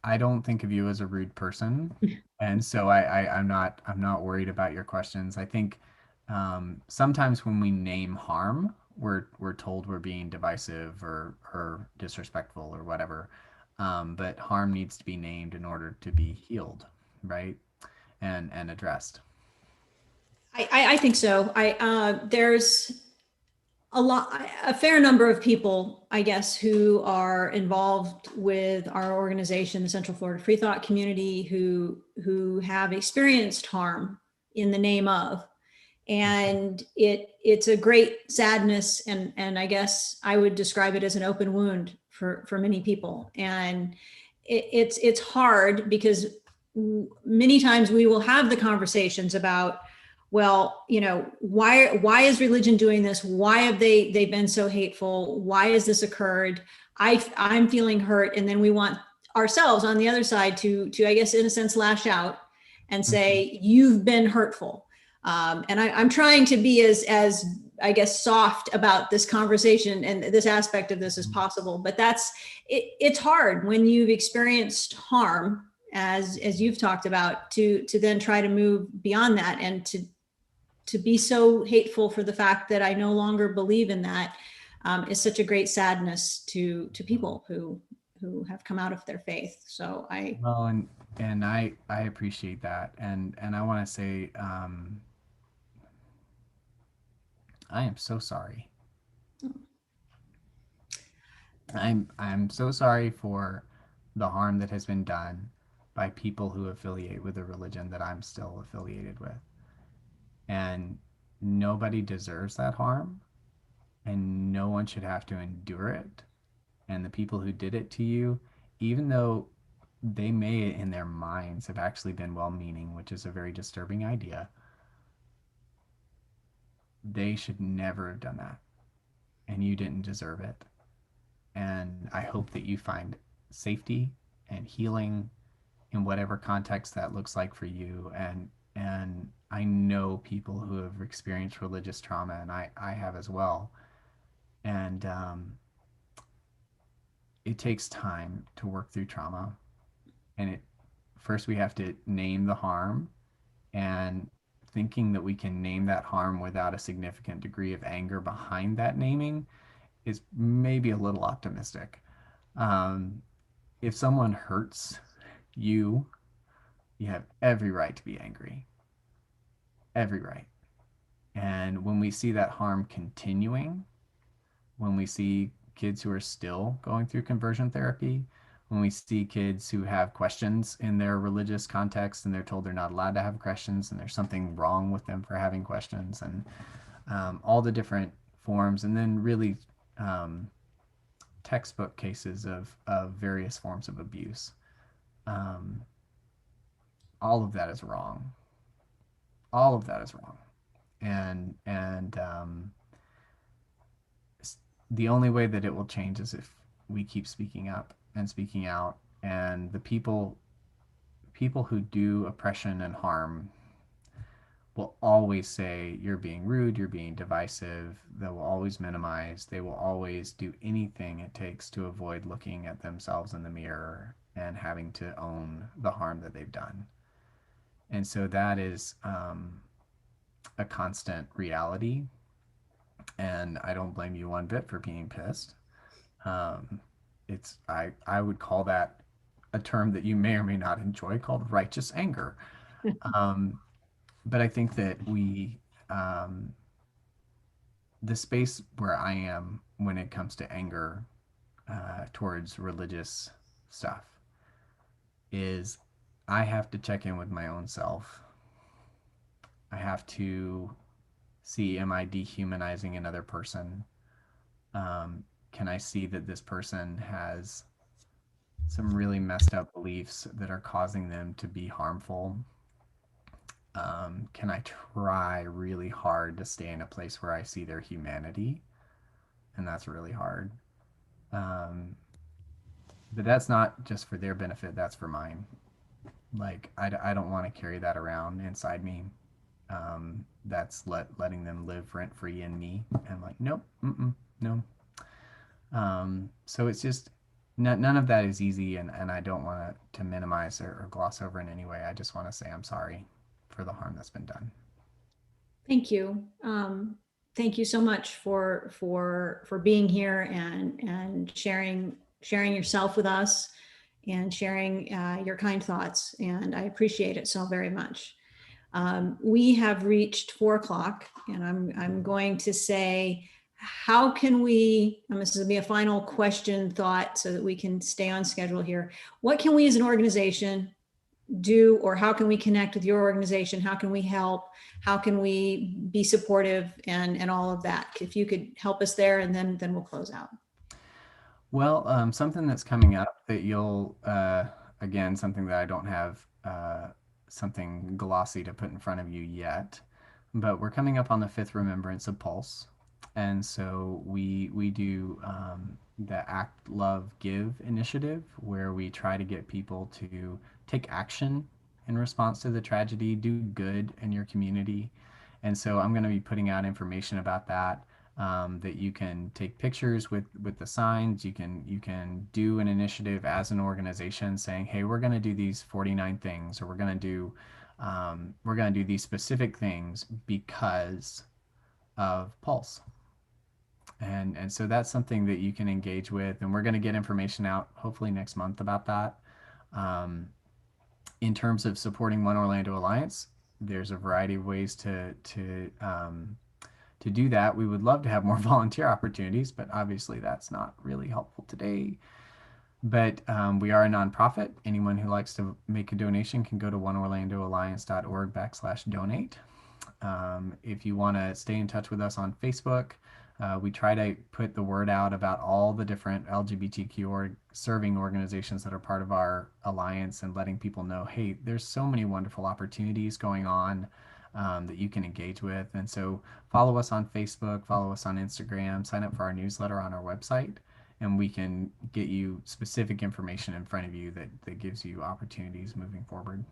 I don't think of you as a rude person, and so I'm not worried about your questions. I think sometimes when we name harm, we're told we're being divisive or disrespectful or whatever. But harm needs to be named in order to be healed, right? And addressed. I think so. There's a fair number of people, I guess, who are involved with our organization, the Central Florida Freethought community, who have experienced harm in the name of, and it's a great sadness, and I guess I would describe it as an open wound for many people, and it's hard because many times we will have the conversations about, well, why is religion doing this? Why have they've been so hateful? Why has this occurred? I'm feeling hurt, and then we want ourselves on the other side to I guess in a sense lash out and Mhm. say you've been hurtful. And I'm trying to be as I guess soft about this conversation and this aspect of this as possible. But it's hard when you've experienced harm, as you've talked about, to then try to move beyond that and to be so hateful for the fact that I no longer believe in that, is such a great sadness to people who have come out of their faith. So I Well, and I appreciate that, and I want to say I am so sorry. I'm so sorry for the harm that has been done by people who affiliate with a religion that I'm still affiliated with. And nobody deserves that harm, and no one should have to endure it. And the people who did it to you, even though they may in their minds have actually been well-meaning, which is a very disturbing idea, they should never have done that. And you didn't deserve it. And I hope that you find safety and healing in whatever context that looks like for you. And I know people who have experienced religious trauma, and I have as well. And it takes time to work through trauma. And it first we have to name the harm, and thinking that we can name that harm without a significant degree of anger behind that naming is maybe a little optimistic. Um, if someone hurts you, you have every right to be angry, every right. And when we see that harm continuing, when we see kids who are still going through conversion therapy, when we see kids who have questions in their religious context and they're told they're not allowed to have questions and there's something wrong with them for having questions, and all the different forms, and then really um, textbook cases of various forms of abuse. Um, all of that is wrong. All of that is wrong. And the only way that it will change is if we keep speaking up and speaking out. And the people who do oppression and harm will always say you're being rude, you're being divisive. They will always minimize. They will always do anything it takes to avoid looking at themselves in the mirror and having to own the harm that they've done. And so that is a constant reality. And I don't blame you one bit for being pissed. Um, I would call that a term that you may or may not enjoy called righteous anger. Um, but I think that um, the space where I am when it comes to anger towards religious stuff is I have to check in with my own self. I have to see, am I dehumanizing another person? Can I see that this person has some really messed up beliefs that are causing them to be harmful? can I try really hard to stay in a place where I see their humanity, and that's really hard. Um, but that's not just for their benefit, that's for mine. Like, I don't want to carry that around inside me. That's letting them live rent free in me. And like, nope, no. So it's just, none of that is easy, and I don't want to minimize or gloss over in any way. I just want to say I'm sorry for the harm that's been done. Thank you. Thank you so much for being here and sharing yourself with us and sharing your kind thoughts. And I appreciate it so very much. We have reached 4 o'clock, and I'm going to say, how can we, and this is going to be a final question thought so that we can stay on schedule here. What can we as an organization do, or how can we connect with your organization? How can we help? How can we be supportive and all of that? If you could help us there, and then we'll close out. Well, something that's coming up that you'll, again, something that I don't have something glossy to put in front of you yet, but we're coming up on the fifth remembrance of Pulse. And so we do the Act, Love, Give initiative, where we try to get people to take action in response to the tragedy, do good in your community. And so I'm going to be putting out information about that. That you can take pictures with the signs. You can do an initiative as an organization saying, hey, we're going to do these 49 things, or we're going to do these specific things because of Pulse. And so that's something that you can engage with, and we're going to get information out hopefully next month about that. Um, in terms of supporting One Orlando Alliance, there's a variety of ways to do that. We would love to have more volunteer opportunities, but obviously that's not really helpful today. But we are a nonprofit. Anyone who likes to make a donation can go to oneorlandoalliance.org/donate. If you want to stay in touch with us on Facebook, we try to put the word out about all the different LGBTQ serving organizations that are part of our alliance, and letting people know, hey, there's so many wonderful opportunities going on that you can engage with. And so follow us on Facebook, follow us on Instagram, sign up for our newsletter on our website, and we can get you specific information in front of you that gives you opportunities moving forward.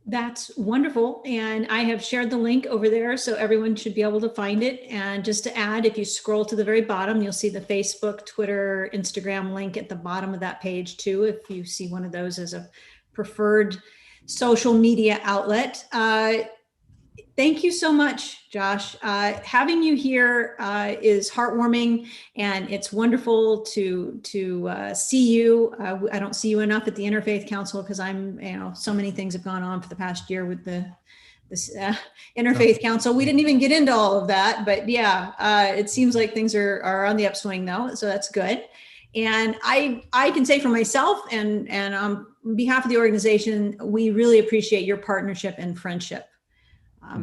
That's wonderful. And I have shared the link over there, so everyone should be able to find it. And just to add, if you scroll to the very bottom, you'll see the Facebook, Twitter, Instagram link at the bottom of that page too, if you see one of those as a preferred social media outlet. Thank you so much, Josh. Having you here is heartwarming, and it's wonderful to see you. I don't see you enough at the Interfaith Council because so many things have gone on for the past year with this Interfaith Council. We didn't even get into all of that, but yeah, it seems like things are on the upswing though, so that's good. And I can say for myself and on behalf of the organization, we really appreciate your partnership and friendship.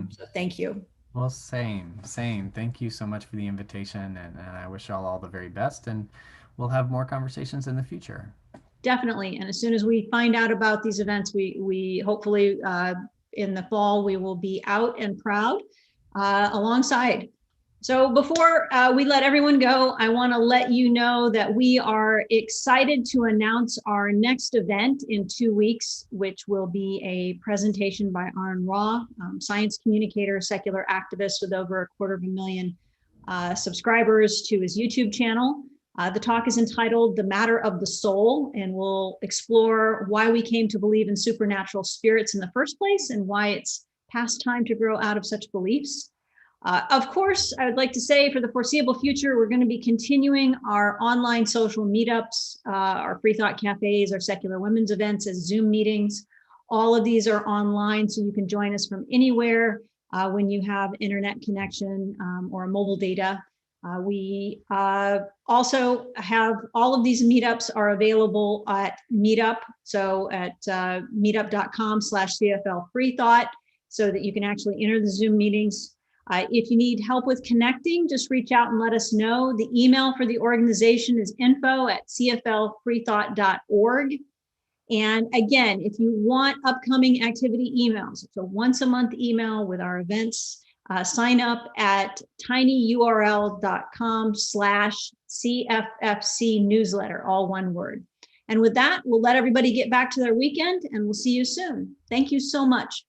So thank you. Well, same. Thank you so much for the invitation, and I wish y'all all the very best, and we'll have more conversations in the future. Definitely. And as soon as we find out about these events, we hopefully in the fall, we will be out and proud alongside. So before we let everyone go, I want to let you know that we are excited to announce our next event in 2 weeks, which will be a presentation by Aaron Raw, science communicator, secular activist with over 250,000 subscribers to his YouTube channel. The talk is entitled The Matter of the Soul, and we'll explore why we came to believe in supernatural spirits in the first place and why it's past time to grow out of such beliefs. Of course, I would like to say for the foreseeable future, we're going to be continuing our online social meetups, our Freethought cafes, our secular women's events as Zoom meetings. All of these are online, so you can join us from anywhere when you have internet connection or mobile data. We also have all of these meetups are available at Meetup, so at meetup.com/CFL Freethought, so that you can actually enter the Zoom meetings. If you need help with connecting, just reach out and let us know. The email for the organization is info@cflfreethought.org. And again, if you want upcoming activity emails, it's a once a month email with our events. Sign up at tinyurl.com/CFFC newsletter, all one word. And with that, we'll let everybody get back to their weekend and we'll see you soon. Thank you so much.